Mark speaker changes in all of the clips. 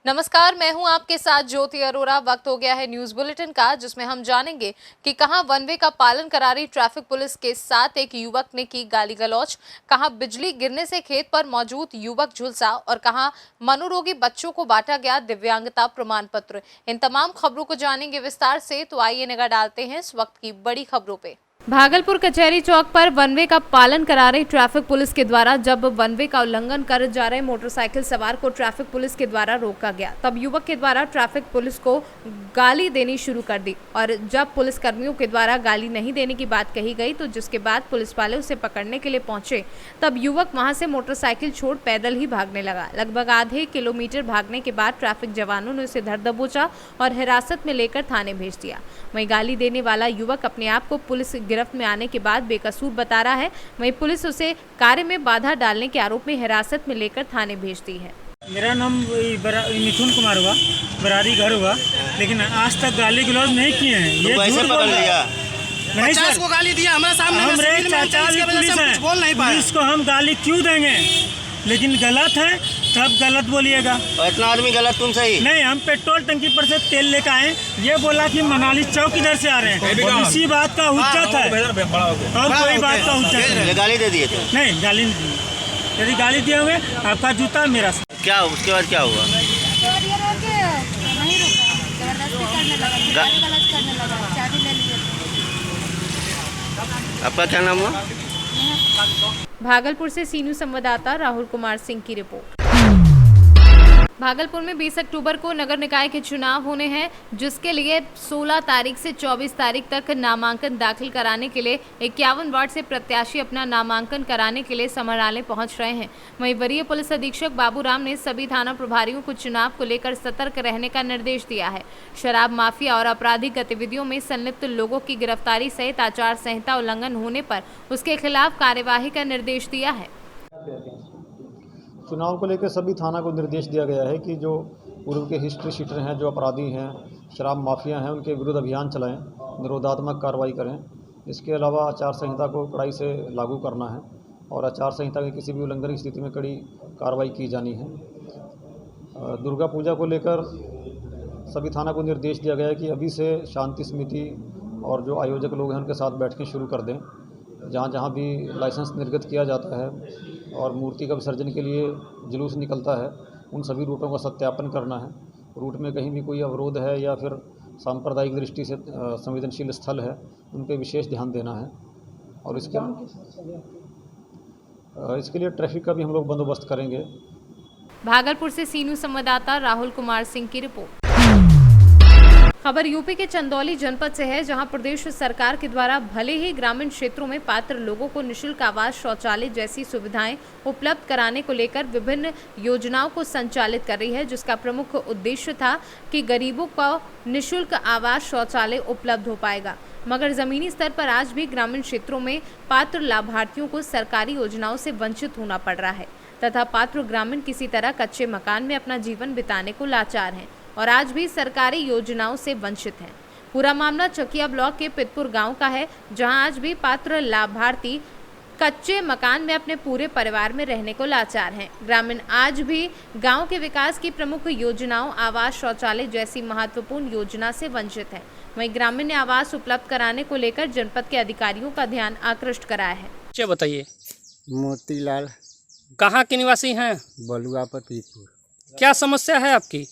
Speaker 1: नमस्कार, मैं हूं आपके साथ ज्योति अरोरा। वक्त हो गया है न्यूज बुलेटिन का, जिसमें हम जानेंगे कि कहां वन वे का पालन करा रही ट्रैफिक पुलिस के साथ एक युवक ने की गाली गलौज, कहां बिजली गिरने से खेत पर मौजूद युवक झुलसा और कहां मनोरोगी बच्चों को बांटा गया दिव्यांगता प्रमाण पत्र। इन तमाम खबरों को जानेंगे विस्तार से, तो आइए निगाह डालते हैं इस वक्त की बड़ी खबरों पे। भागलपुर कचहरी चौक पर वन वे का पालन करा रही ट्रैफिक पुलिस के द्वारा जब वन वे का उल्लंघन कर जा रहे मोटरसाइकिल सवार को ट्रैफिक पुलिस के द्वारा रोका गया, तब युवक के द्वारा ट्रैफिक पुलिस को गाली देनी शुरू कर दी और जब पुलिस कर्मियों के द्वारा गाली नहीं देने की बात कही गई, तो जिसके बाद पुलिस वाले उसे पकड़ने के लिए पहुंचे, तब युवक वहां से मोटरसाइकिल छोड़ पैदल ही भागने लगा। लगभग आधे किलोमीटर भागने के बाद ट्रैफिक जवानों ने उसे धर दबोचा और हिरासत में लेकर थाने भेज दिया। वहीं गाली देने वाला युवक अपने आप को पुलिस गिरफ्त में आने के बाद बेकसूर बता रहा है। वहीं पुलिस उसे कार्य में बाधा डालने के आरोप में हिरासत में लेकर थाने भेज दी है।
Speaker 2: मेरा नाम मिथुन कुमार हुआ, बरारी घर हुआ, लेकिन आज तक गाली गलौज नहीं किए हैं। ये झूठ बोल रहा है। नहीं सर, को गाली दिया हमारे सामने, हमारे चाचा भी पुलिस है, पुलिस को हम गाली क्यों देंगे? लेकिन गलत है तब गलत बोलिएगा।
Speaker 3: और इतना आदमी गलत तुम सही
Speaker 2: नहीं, हम पेट्रोल टंकी पर से तेल लेकर आए, ये बोला कि मनाली चौक इधर से आ रहे हैं, इसी बात का हुज्जत है और कोई बात का हुज्जत नहीं।
Speaker 3: गाली दे दिए थे?
Speaker 2: नहीं, गाली नहीं दी। यदि गाली दिए होंगे आपका जूता मेरा।
Speaker 3: क्या उसके बाद क्या हुआ? आपका क्या नाम हुआ?
Speaker 1: भागलपुर से सीनू संवाददाता राहुल कुमार सिंह की रिपोर्ट। भागलपुर में 20 अक्टूबर को नगर निकाय के चुनाव होने हैं, जिसके लिए 16 तारीख से 24 तारीख तक नामांकन दाखिल कराने के लिए 51 वार्ड से प्रत्याशी अपना नामांकन कराने के लिए समरालय पहुंच रहे हैं। वहीं वरीय पुलिस अधीक्षक बाबूराम ने सभी थाना प्रभारियों को चुनाव को लेकर सतर्क रहने का निर्देश दिया है। शराब माफिया और आपराधिक गतिविधियों में संलिप्त लोगों की गिरफ्तारी सहित आचार संहिता उल्लंघन होने पर उसके खिलाफ कार्यवाही का निर्देश दिया है।
Speaker 4: चुनाव को लेकर सभी थाना को निर्देश दिया गया है कि जो पूर्व के हिस्ट्री शीटर हैं, जो अपराधी हैं, शराब माफिया हैं, उनके विरुद्ध अभियान चलाएं, निरोधात्मक कार्रवाई करें। इसके अलावा आचार संहिता को कड़ाई से लागू करना है और आचार संहिता के किसी भी उल्लंघन की स्थिति में कड़ी कार्रवाई की जानी है। दुर्गा पूजा को लेकर सभी थाना को निर्देश दिया गया है कि अभी से शांति समिति और जो आयोजक लोग हैं उनके साथ बैठकें शुरू कर दें। जहाँ जहाँ भी लाइसेंस निर्गत किया जाता है और मूर्ति का विसर्जन के लिए जुलूस निकलता है, उन सभी रूटों का सत्यापन करना है। रूट में कहीं भी कोई अवरोध है या फिर सांप्रदायिक दृष्टि से संवेदनशील स्थल है, उन पर विशेष ध्यान देना है। और इसके लिए ट्रैफिक का भी हम लोग बंदोबस्त करेंगे।
Speaker 1: भागलपुर से सीनू संवाददाता राहुल कुमार सिंह की रिपोर्ट। खबर यूपी के चंदौली जनपद से है, जहां प्रदेश सरकार के द्वारा भले ही ग्रामीण क्षेत्रों में पात्र लोगों को निःशुल्क आवास, शौचालय जैसी सुविधाएं उपलब्ध कराने को लेकर विभिन्न योजनाओं को संचालित कर रही है, जिसका प्रमुख उद्देश्य था कि गरीबों को निःशुल्क आवास, शौचालय उपलब्ध हो पाएगा। मगर जमीनी स्तर पर आज भी ग्रामीण क्षेत्रों में पात्र लाभार्थियों को सरकारी योजनाओं से वंचित होना पड़ रहा है तथा पात्र ग्रामीण किसी तरह कच्चे मकान में अपना जीवन बिताने को लाचार हैं और आज भी सरकारी योजनाओं से वंचित हैं। पूरा मामला चकिया ब्लॉक के पितपुर गांव का है, जहां आज भी पात्र लाभार्थी कच्चे मकान में अपने पूरे परिवार में रहने को लाचार हैं। ग्रामीण आज भी गांव के विकास की प्रमुख योजनाओं, आवास, शौचालय जैसी महत्वपूर्ण योजना से वंचित हैं। वहीं ग्रामीण ने आवास उपलब्ध कराने को लेकर जनपद के अधिकारियों का ध्यान आकृष्ट कराया है।
Speaker 5: क्या बताइए?
Speaker 6: मोतीलाल।
Speaker 5: कहाँ के निवासी हैं?
Speaker 6: बलुआ पर पीपुर।
Speaker 5: क्या समस्या है आपकी?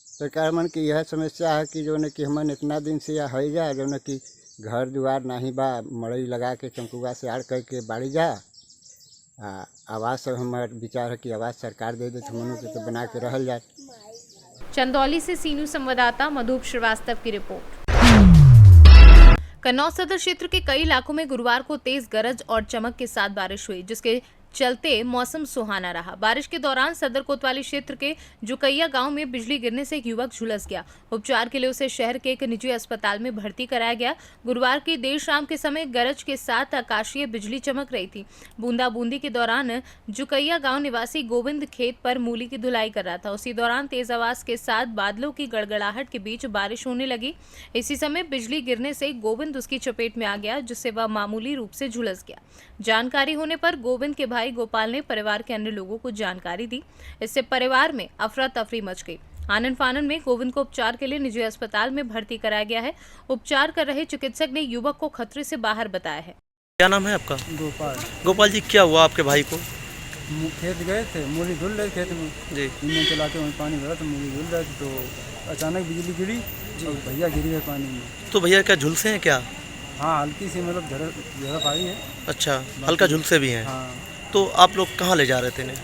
Speaker 6: सरकार मन की यह समस्या है कि जो न कि हमन इतना दिन से यह है जा, जो न कि घर दुआर नहीं बा, मड़ई लगा के चमकुआ से आड़ करके बाड़ी जा। आवास हमारे विचार है कि आवास सरकार दे दे, हमनों के तो बना के रहल जाए।
Speaker 1: चंदौली से सीनू संवाददाता मधुप श्रीवास्तव की रिपोर्ट। कन्नौज सदर क्षेत्र के कई इलाकों में गुरुवार को तेज गरज और चमक के साथ बारिश हुई, जिसके चलते मौसम सुहाना रहा। बारिश के दौरान सदर कोतवाली क्षेत्र के जुकैया गांव में बिजली गिरने से एक युवक झुलस गया। उपचार के लिए उसे शहर के एक निजी अस्पताल में भर्ती कराया गया। गुरुवार की देर शाम के समय गरज के साथ आकाशीय बिजली चमक रही थी। बूंदाबूंदी के दौरान जुकैया गांव निवासी गोविंद खेत पर मूली की धुलाई कर रहा था। उसी दौरान तेज आवाज के साथ बादलों की गड़गड़ाहट के बीच बारिश होने लगी। इसी समय बिजली गिरने से गोविंद उसकी चपेट में आ गया, जिससे वह मामूली रूप से झुलस गया। जानकारी होने पर गोविंद के भाई गोपाल ने परिवार के अन्य लोगों को जानकारी दी। इससे परिवार में अफरा तफरी मच गई। आनन फानन में गोविंद को उपचार के लिए निजी अस्पताल में भर्ती कराया गया है। उपचार कर रहे चिकित्सक ने युवक को खतरे से बाहर बताया है।
Speaker 7: क्या नाम है आपका?
Speaker 8: गोपाल।
Speaker 7: गोपाल जी, क्या हुआ आपके भाई को?
Speaker 8: खेत गए थे, मूली धुल रहे खेत में
Speaker 7: जी।
Speaker 8: इंजन चला के वहीं पानी भरा तो मूली धुल रहे थे, तो अचानक बिजली गिरी और भैया गिरी है पानी में।
Speaker 7: तो भैया क्या झुलसे हैं क्या?
Speaker 8: हाँ, हल्की सी मतलब झड़प आई है।
Speaker 7: अच्छा, हल्का झुलसे भी हैं।
Speaker 8: हाँ।
Speaker 7: तो आप लोग कहाँ ले जा रहे थे इन्हें?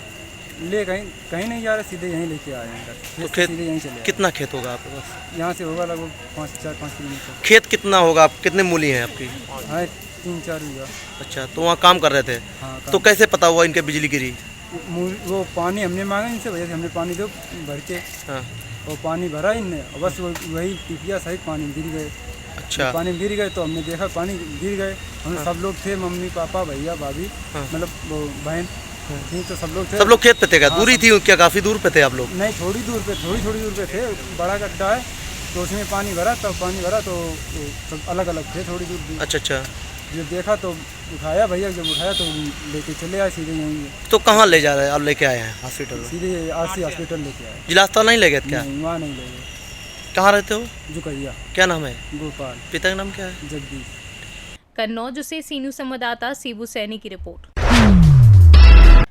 Speaker 8: ले कहीं नहीं जा रहे, सीधे यहीं लेके आए हैं।
Speaker 7: तो खेत
Speaker 8: सीधे यहीं चले
Speaker 7: कितना खेत होगा आपके पास?
Speaker 8: यहाँ से होगा लगभग 4-5 किलोमीटर।
Speaker 7: खेत कितना होगा? कितने मूली हैं आपकी?
Speaker 8: हाँ, 3-4 बीघा।
Speaker 7: अच्छा, तो वहाँ काम कर रहे थे।
Speaker 8: हाँ,
Speaker 7: तो कैसे पता हुआ इनके बिजली गिरी?
Speaker 8: वो पानी हमने मांगा इनसे, भैया से हमने पानी दो भर के।
Speaker 7: हाँ।
Speaker 8: और पानी भरा इनने, और बस वही टिपिया सहित पानी गिर गए।
Speaker 7: अच्छा।
Speaker 8: पानी में गिर गए तो हमने देखा पानी गिर गए। हम सब लोग थे, मम्मी पापा भैया भाभी, मतलब वो बहन थी, तो सब लोग थे।
Speaker 7: सब लोग खेत पे थे क्या? दूरी थी क्या? काफ़ी दूर पे थे आप लोग?
Speaker 8: नहीं, थोड़ी दूर पे थे। बड़ा गड्ढा है तो उसमें पानी भरा, तब पानी भरा तो सब अलग अलग थे, थोड़ी दूर।
Speaker 7: अच्छा अच्छा।
Speaker 8: जब देखा तो उठाया भैया, जब उठाया तो लेके चले आए सीधे यहीं।
Speaker 7: तो कहाँ ले जा रहे हैं? अब लेके आए हैं हॉस्पिटल में?
Speaker 8: सीधे RC हॉस्पिटल लेके आए।
Speaker 7: जिला अस्पताल नहीं ले गए क्या?
Speaker 8: नहीं, वहाँ नहीं ले गए।
Speaker 7: कहाँ रहते हो?
Speaker 8: जुकैया।
Speaker 7: क्या नाम है?
Speaker 8: गोपाल।
Speaker 7: पिता का नाम क्या है?
Speaker 8: जगदीश।
Speaker 1: कन्नौज से सीनू संवाददाता सीबू सैनी की रिपोर्ट।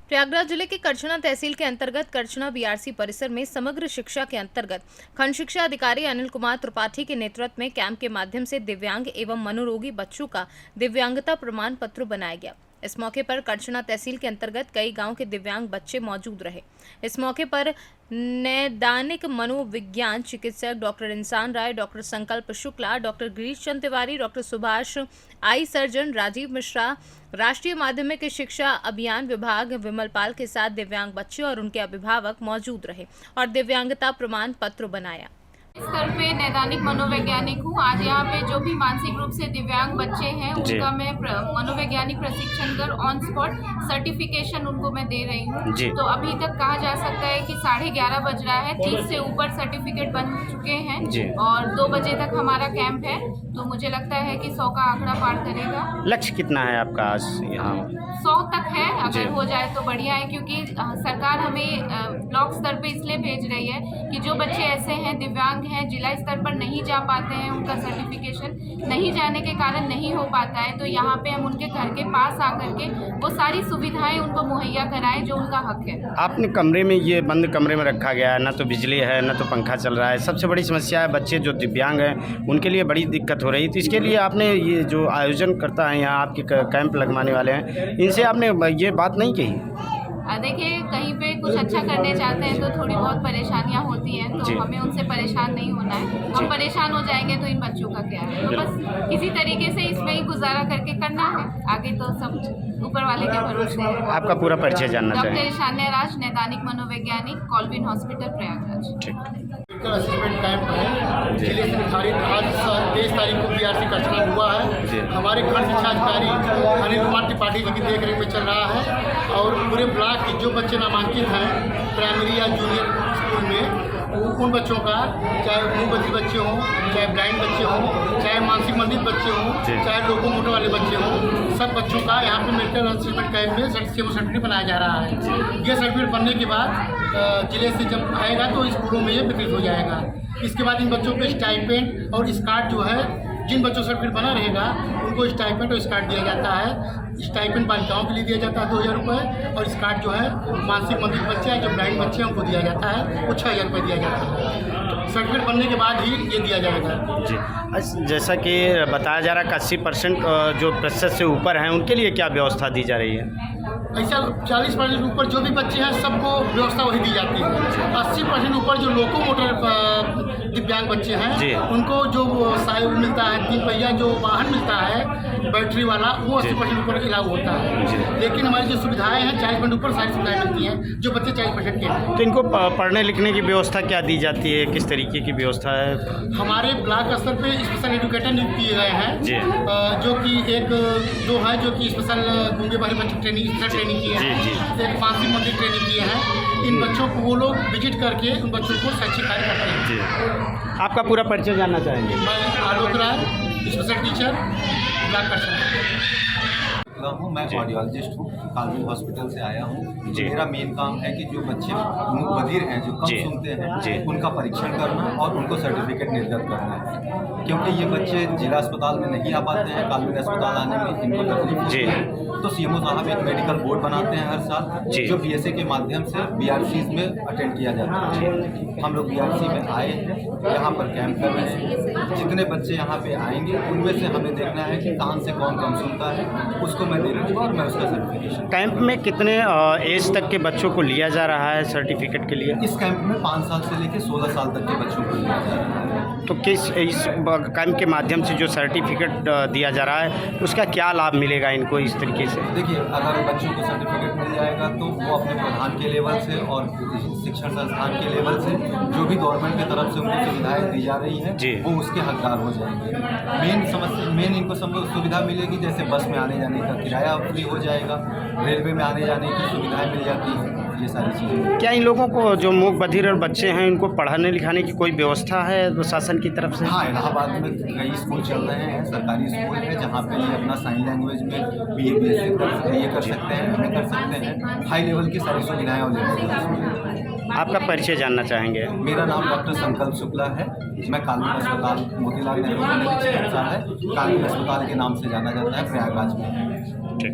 Speaker 1: प्रयागराज जिले के करछना तहसील के अंतर्गत करछना BRC परिसर में समग्र शिक्षा के अंतर्गत खंड शिक्षा अधिकारी अनिल कुमार त्रिपाठी के नेतृत्व में कैंप के माध्यम से दिव्यांग एवं मनोरोगी बच्चों का दिव्यांगता प्रमाण पत्र बनाया गया। इस मौके पर करछना तहसील के अंतर्गत कई गांव के दिव्यांग बच्चे मौजूद रहे। इस मौके पर नैदानिक मनोविज्ञान चिकित्सक डॉक्टर इंसान Rai, doctor Sankalp Shukla, doctor Girish Chand Tiwari, doctor Subhash, eye surgeon Rajeev Mishra, राष्ट्रीय माध्यमिक शिक्षा अभियान विभाग विमल पाल के साथ दिव्यांग बच्चे और उनके अभिभावक मौजूद रहे और दिव्यांगता प्रमाण पत्र बनाया।
Speaker 9: स्तर पे नैदानिक मनोवैज्ञानिक हूँ। आज यहाँ पे जो भी मानसिक रूप से दिव्यांग बच्चे हैं उनका मैं मनोवैज्ञानिक प्रशिक्षण कर ऑन स्पॉट सर्टिफिकेशन उनको मैं दे रही हूँ। तो अभी तक कहा जा सकता है कि 11:30 बज रहा है, 30 से ऊपर सर्टिफिकेट बन चुके हैं और 2 बजे तक हमारा कैंप है। तो मुझे लगता है कि 100 का आंकड़ा पार करेगा।
Speaker 3: लक्ष्य कितना है आपका आज यहाँ?
Speaker 9: 100 तक है, अगर हो जाए तो बढ़िया है, क्योंकि सरकार हमें ब्लॉक स्तर पे इसलिए भेज रही है कि जो बच्चे ऐसे हैं दिव्यांग हैं, जिला स्तर पर नहीं जा पाते हैं, उनका सर्टिफिकेशन नहीं जाने के कारण नहीं हो पाता है, तो यहाँ पे हम उनके घर के पास आकर के वो सारी सुविधाएं उनको मुहैया कराएं जो उनका हक है।
Speaker 3: आपने कमरे में, ये बंद कमरे में रखा गया है, ना तो बिजली है ना तो पंखा चल रहा है। सबसे बड़ी समस्या है बच्चे जो दिव्यांग हैं उनके लिए बड़ी दिक्कत हो रही। तो इसके लिए आपने ये जो आयोजन करता है यहाँ आपके कैंप लगवाने वाले हैं, इनसे आपने ये बात नहीं कही?
Speaker 9: देखिए, कहीं पे कुछ अच्छा करने चाहते हैं तो थोड़ी बहुत परेशानियां होती हैं, तो हमें उनसे परेशान नहीं होना है। हम परेशान हो जाएंगे तो इन बच्चों का क्या है, तो बस किसी तरीके से इसमें ही गुजारा करके करना है, आगे तो सब ऊपर वाले के भरोसे है।
Speaker 3: आपका पूरा परिचय जानना
Speaker 9: डॉक्टर
Speaker 3: चाहिए।
Speaker 9: ईशान्या राज, नैदानिक मनोवैज्ञानिक, Colvin hospital, Prayagraj.
Speaker 10: Assessment camp है जिले से निर्धारित। आज 23 तारीख को BRC करछना हुआ है। हमारे खंड शिक्षा अधिकारी अनिल कुमार त्रिपाठी जी की देखरेख में चल रहा है और पूरे ब्लॉक के जो बच्चे नामांकित हैं प्राइमरी या जूनियर स्कूल में, उन बच्चों का, चाहे मुंहबधिर बच्चे हों, चाहे ब्लाइंड बच्चे हों, चाहे मानसिक मंदित बच्चे हों, चाहे लोकोमोटर वाले बच्चे हों, सब बच्चों का यहाँ पे मेडिकल असेसमेंट कैंप में सर्टिफिकेट बनाया जा रहा है। ये सर्टिफिकेट बनने के बाद जिले से जब आएगा तो स्कूलों में ये वितरित हो जाएगा। इसके बाद इन बच्चों को स्टाइपेंड और स्कार्ड जो है, जिन बच्चों का सर्टिफिकेट बना रहेगा उनको स्टाइपेंड और स्कार्ड दिया जाता है। स्टाइपेंड बालिकाओं के लिए दिया जाता है 2000 रुपये, और स्कार्ड जो है मानसिक मंदित बच्चे हैं, जो ब्लाइंड बच्चे हैं, उनको दिया जाता है, वो 6000 रुपये दिया जाता है। सर्टिफिकेट बनने के बाद ही ये दिया जाएगा।
Speaker 3: जी, जैसा कि बताया जा रहा है कि 80% जो प्रतिशत से ऊपर हैं उनके लिए क्या व्यवस्था दी जा रही है?
Speaker 10: ऐसा 40% ऊपर जो भी बच्चे हैं सबको व्यवस्था वही दी जाती है। 80% ऊपर जो लोकोमोटर दिव्यांग बच्चे हैं उनको जो मिलता है, 3 पहिया जो वाहन मिलता है बैटरी वाला, वो 80% ऊपर इलाव होता है। लेकिन हमारी जो सुविधाएं हैं 40% ऊपर सारी सुविधाएं मिलती हैं जो बच्चे 40% के हैं।
Speaker 3: तो इनको पढ़ने लिखने की व्यवस्था क्या दी जाती है, किस तरीके की व्यवस्था है?
Speaker 10: हमारे ब्लॉक स्तर पे स्पेशल एजुकेटर नियुक्त किए गए हैं, जो कि एक दो है जो कि स्पेशल गूंगे बाहरी बच्चे ट्रेनिंग किए हैं, एक मानसिक मंदिर ट्रेनिंग किए हैं। इन बच्चों को वो लोग विजिट करके उन बच्चों को शैक्षिक कार्य करते हैं।
Speaker 3: आपका पूरा परिचय जानना चाहेंगे?
Speaker 10: मैं Alok Rai, special teacher, block Karchhana.
Speaker 11: चुका हूँ। मैं ऑडियोलॉजिस्ट हूँ, कानपुर हॉस्पिटल से आया हूँ। मेरा मेन काम है कि जो बच्चे बधिर हैं, जो कम सुनते हैं, उनका परीक्षण करना और उनको सर्टिफिकेट निर्गत करना है। क्योंकि ये बच्चे जिला अस्पताल में नहीं आ पाते हैं, कानपुर अस्पताल आने में इनको तकलीफ होती है, तो सीएमओ साहब एक मेडिकल बोर्ड बनाते हैं हर साल, जो बीएसए के माध्यम से बीआरसीज में अटेंड किया जाता है। हम लोग बीआरसी में आए हैं, यहाँ पर कैंप कर रहे हैं। जितने बच्चे यहाँ पे आएंगे उनमें से हमें देखना है कि कान से कौन कम सुनता है, उसको मैं देखूँगा और मैं उसका सर्टिफिकेशन।
Speaker 3: कैंप में कितने एज तक के बच्चों को लिया जा रहा है सर्टिफिकेट के लिए?
Speaker 11: इस कैंप में 5 साल से लेकर 16 साल तक के बच्चों को लिया जा रहा है।
Speaker 3: तो किस इस कैंप के माध्यम से जो सर्टिफिकेट दिया जा रहा है उसका क्या लाभ मिलेगा इनको इस तरीके से?
Speaker 11: देखिए, अगर बच्चों को सर्टिफिकेट मिल जाएगा तो वो अपने प्रधान के लेवल से और शिक्षण संस्थान के लेवल से जो भी गवर्नमेंट की तरफ से उनको सुविधाएं दी जा रही हैं वो उसके हकदार हो जाएंगे। मेन इनको सुविधा मिलेगी, जैसे बस में आने जाने का किराया फ्री हो जाएगा, रेलवे में आने जाने की सुविधाएं मिल जाती हैं, ये सारी चीज़ें।
Speaker 3: क्या इन लोगों को जो मूक बधिर और बच्चे हैं इनको पढ़ाने लिखाने की कोई व्यवस्था है शासन की तरफ से?
Speaker 11: हाँ, इलाहाबाद में कई स्कूल चल रहे हैं, सरकारी स्कूल है, जहाँ पे ये अपना साइन लैंग्वेज में BA BSc कर सकते हैं, MA कर सकते हैं। हाई लेवल की सारी सुविधाएँ अवेलेबल हैं।
Speaker 3: आपका परिचय जानना चाहेंगे?
Speaker 11: मेरा नाम डॉक्टर संकल्प शुक्ला है। मैं कानपुर अस्पताल, मोतीलाल नेहरू जनरल चिकित्सा है, कानपुर अस्पताल के नाम से जाना जाता है प्रयागराज में।
Speaker 3: ये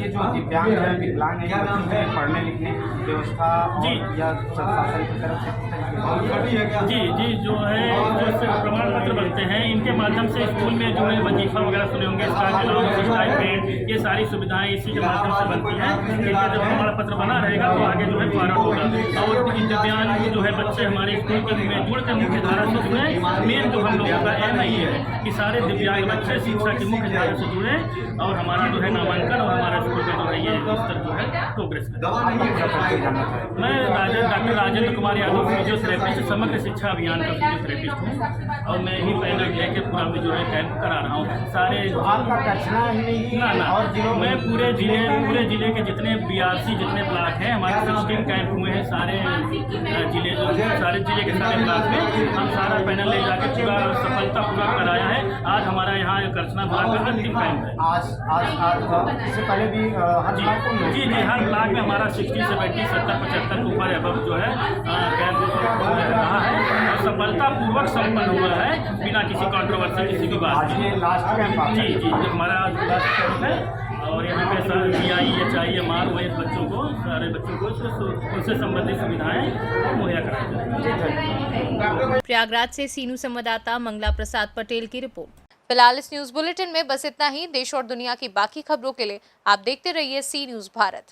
Speaker 3: जो दिव्यांग है, विकलांग है, पढ़ने लिखने की व्यवस्था या शासन की तरफ से?
Speaker 2: जी जो है, जो प्रमाण पत्र बनते हैं इनके माध्यम से स्कूल में जो है वजीफा वगैरह सुने होंगे, ये सारी सुविधाएं इसी के माध्यम से बनती हैं। इनका जब प्रमाण पत्र बना रहेगा तो आगे जो है फॉरवर्ड होगा। और दिव्यांग जो है बच्चे हमारे स्कूल में जुड़कर मुख्य धारा से जुड़े। मेन जो हम लोगों का एम यही है कि सारे दिव्यांग बच्चे शिक्षा की मुख्य धारा से जुड़े और हमारा जो है नामांकन और हमारा स्कूल का जो है ये स्तर जो है प्रोग्रेस करें। मैं डॉक्टर राजेंद्र कुमार यादव, फिजियोथेरेपिस्ट, समग्र शिक्षा अभियान का फिजियोथेरेपिस्ट हूँ और मैं ही पहले लेके पूरा जो है कैंप करा रहा हूँ। सारे मैं पूरे जिले के जितने BRC जितने ब्लॉक हैं, हमारे 16 कैंप हुए हैं सारे जिले के सारे ब्लॉक में। हम सारा पैनल ले जाके पूरा सफलतापूर्वक कराया है। आज हमारा यहाँ करछना ब्लॉक का अंतिम कैंप है।
Speaker 3: आज इससे पहले भी
Speaker 2: जी हर ब्लॉक में हमारा 60 से 70 75 ऊपर अब जो है कैंप रहा है और सफलतापूर्वक संपन्न हुआ है बिना किसी कंट्रोवर्सी, किसी की बात।
Speaker 3: लास्ट कैंप
Speaker 2: जी हमारा लास्ट कैंप है और यहाँ पे सारे BI HI MR हुए बच्चों को, सारे बच्चों को उनसे संबंधित सुविधाएं मुहैया कराई जाएंगी।
Speaker 1: प्रयागराज से सीनू संवाददाता मंगला प्रसाद पटेल की रिपोर्ट। फिलहाल इस न्यूज बुलेटिन में बस इतना ही। देश और दुनिया की बाकी खबरों के लिए आप देखते रहिए C न्यूज़ भारत।